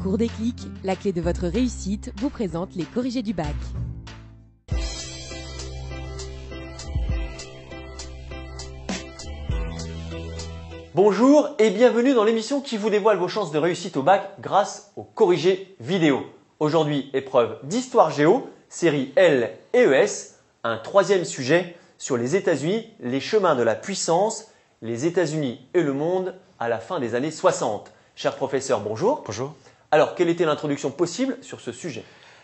Cours des clics, la clé de votre réussite, vous présente les corrigés du bac. Bonjour et bienvenue dans l'émission qui vous dévoile vos chances de réussite au bac grâce aux corrigés vidéo. Aujourd'hui, épreuve d'histoire géo, série L et ES, un troisième sujet sur les États-Unis, les chemins de la puissance, les États-Unis et le monde à la fin des années 60. Cher professeur, bonjour. Bonjour. Alors, quelle était l'introduction possible sur ce sujet ?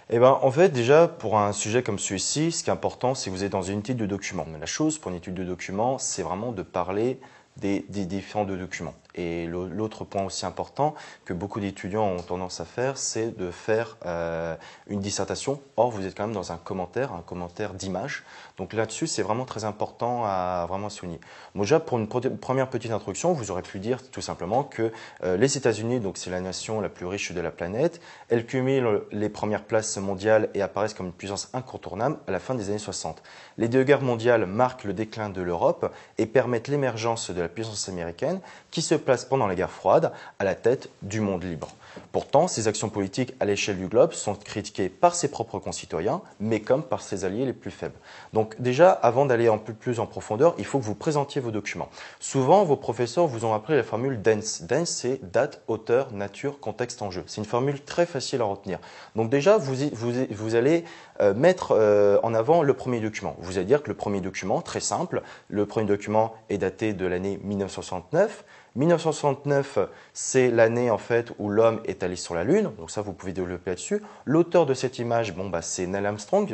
Eh ben, en fait, déjà, pour un sujet comme celui-ci, ce qui est important, c'est que vous êtes dans une étude de documents. Mais la chose pour une étude de documents, c'est vraiment de parler des différents documents. Et l'autre point aussi important que beaucoup d'étudiants ont tendance à faire, c'est de faire une dissertation. Or, vous êtes quand même dans un commentaire d'image. Donc là-dessus, c'est vraiment très important à vraiment souligner. Bon, déjà, pour une première petite introduction, vous aurez pu dire tout simplement que les États-Unis, donc c'est la nation la plus riche de la planète, elles cumulent les premières places mondiales et apparaissent comme une puissance incontournable à la fin des années 60. Les deux guerres mondiales marquent le déclin de l'Europe et permettent l'émergence de la puissance américaine qui se place pendant la guerre froide à la tête du monde libre. Pourtant, ces actions politiques à l'échelle du globe sont critiquées par ses propres concitoyens, mais comme par ses alliés les plus faibles. Donc déjà, avant d'aller un peu plus en profondeur, il faut que vous présentiez vos documents. Souvent, vos professeurs vous ont appris la formule DENS. DENS, c'est date, auteur, nature, contexte, enjeu. C'est une formule très facile à retenir. Donc déjà, vous allez mettre en avant le premier document. Vous allez dire que le premier document, très simple, le premier document est daté de l'année 1969. 1969, c'est l'année en fait où l'homme est allé sur la Lune, donc ça vous pouvez développer là-dessus. L'auteur de cette image, c'est Neil Armstrong,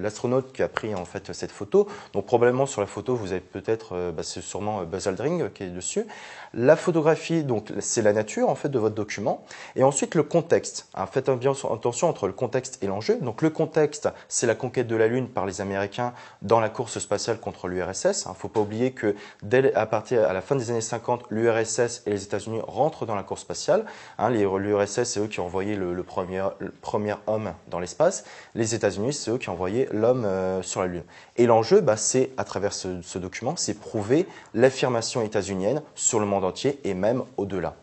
l'astronaute qui a pris en fait cette photo. Donc probablement sur la photo vous avez peut-être, c'est sûrement Buzz Aldrin qui est dessus. La photographie, donc c'est la nature en fait de votre document. Et ensuite le contexte. Alors, faites bien attention entre le contexte et l'enjeu. Donc le contexte, c'est la conquête de la Lune par les Américains dans la course spatiale contre l'URSS. Il ne faut pas oublier que à la fin des années 50, l'URSS et les États-Unis rentrent dans la course spatiale. L'URSS, c'est eux qui ont envoyé le premier homme dans l'espace. Les États-Unis, c'est eux qui ont envoyé l'homme sur la Lune. Et l'enjeu, c'est à travers ce document, c'est prouver l'affirmation états-unienne sur le monde entier et même au-delà.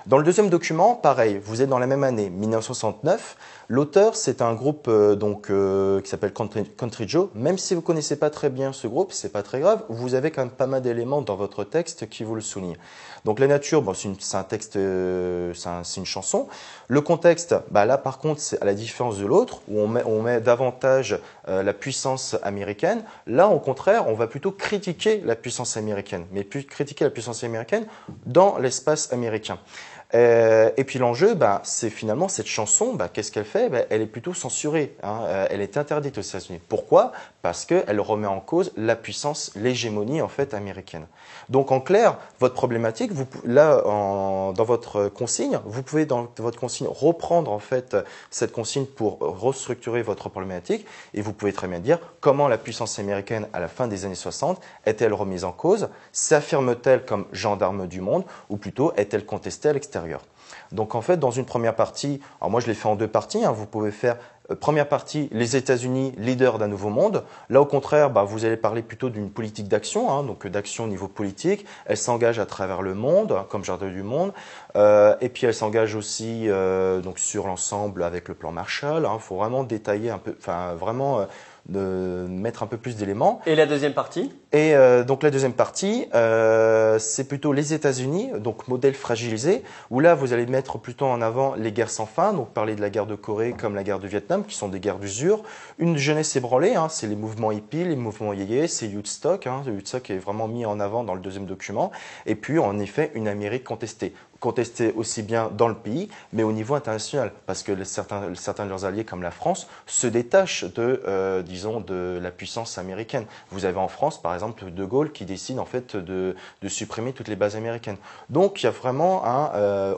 Dans le deuxième document, pareil, vous êtes dans la même année, 1969. L'auteur, c'est un groupe qui s'appelle Country Joe. Même si vous ne connaissez pas très bien ce groupe, c'est pas très grave. Vous avez quand même pas mal d'éléments dans votre texte qui vous le soulignent. Donc la nature, c'est un texte, c'est une chanson. Le contexte, là par contre, c'est à la différence de l'autre, où on met davantage la puissance américaine. Là, au contraire, on va plutôt critiquer la puissance américaine, mais plus critiquer la puissance américaine dans l'espace américain. Et puis l'enjeu, c'est finalement cette chanson, qu'est-ce qu'elle fait ? Elle est plutôt censurée, elle est interdite aux États-Unis. Pourquoi ? Parce qu'elle remet en cause la puissance, l'hégémonie en fait américaine. Donc en clair, votre problématique, dans votre consigne, vous pouvez dans votre consigne reprendre en fait cette consigne pour restructurer votre problématique et vous pouvez très bien dire comment la puissance américaine à la fin des années 60 est-elle remise en cause, s'affirme-t-elle comme gendarme du monde ou plutôt est-elle contestée à l'extérieur. Donc en fait, dans une première partie, alors moi je l'ai fait en deux parties, vous pouvez faire première partie, les États-Unis, leaders d'un nouveau monde. Là, au contraire, vous allez parler plutôt d'une politique d'action, donc d'action au niveau politique. Elle s'engage à travers le monde, comme jardin du monde. Et puis, elle s'engage aussi donc sur l'ensemble avec le plan Marshall. Il faut vraiment détailler un peu, de mettre un peu plus d'éléments. Et la deuxième partie ? Et donc la deuxième partie, c'est plutôt les États-Unis, donc modèle fragilisé, où là vous allez mettre plutôt en avant les guerres sans fin, donc parler de la guerre de Corée comme la guerre du Vietnam, qui sont des guerres d'usure. Une jeunesse ébranlée, c'est les mouvements hippies, les mouvements yéyé, c'est Woodstock, Woodstock est vraiment mis en avant dans le deuxième document. Et puis en effet une Amérique contestée aussi bien dans le pays, mais au niveau international, parce que certains de leurs alliés, comme la France, se détachent de la puissance américaine. Vous avez en France, par exemple, De Gaulle qui décide en fait de supprimer toutes les bases américaines. Donc, il y a vraiment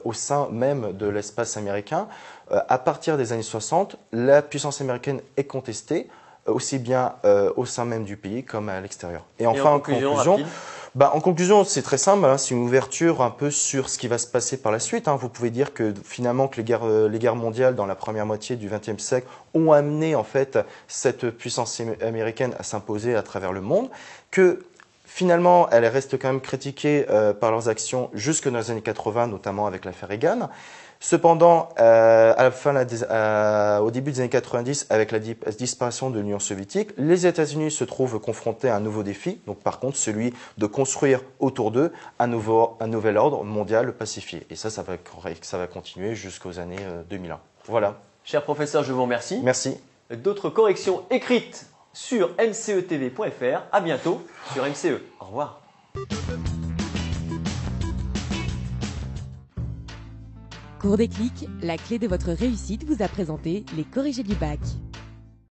au sein même de l'espace américain, à partir des années 60, la puissance américaine est contestée, aussi bien au sein même du pays comme à l'extérieur. Et enfin, en conclusion, c'est très simple, c'est une ouverture un peu sur ce qui va se passer par la suite. Vous pouvez dire que finalement que les guerres mondiales dans la première moitié du XXe siècle ont amené en fait cette puissance américaine à s'imposer à travers le monde, que Finalement, elle reste quand même critiquée par leurs actions jusque dans les années 80, notamment avec l'affaire Reagan. Cependant, au début des années 90, avec la disparition de l'Union soviétique, les États-Unis se trouvent confrontés à un nouveau défi, donc par contre celui de construire autour d'eux un nouvel ordre mondial pacifié. Et ça va continuer jusqu'aux années 2001. Voilà. Cher professeur, je vous remercie. Merci. D'autres corrections écrites sur mcetv.fr. À bientôt sur MCE. Au revoir. Cours des clics, la clé de votre réussite vous a présenté les corrigés du bac.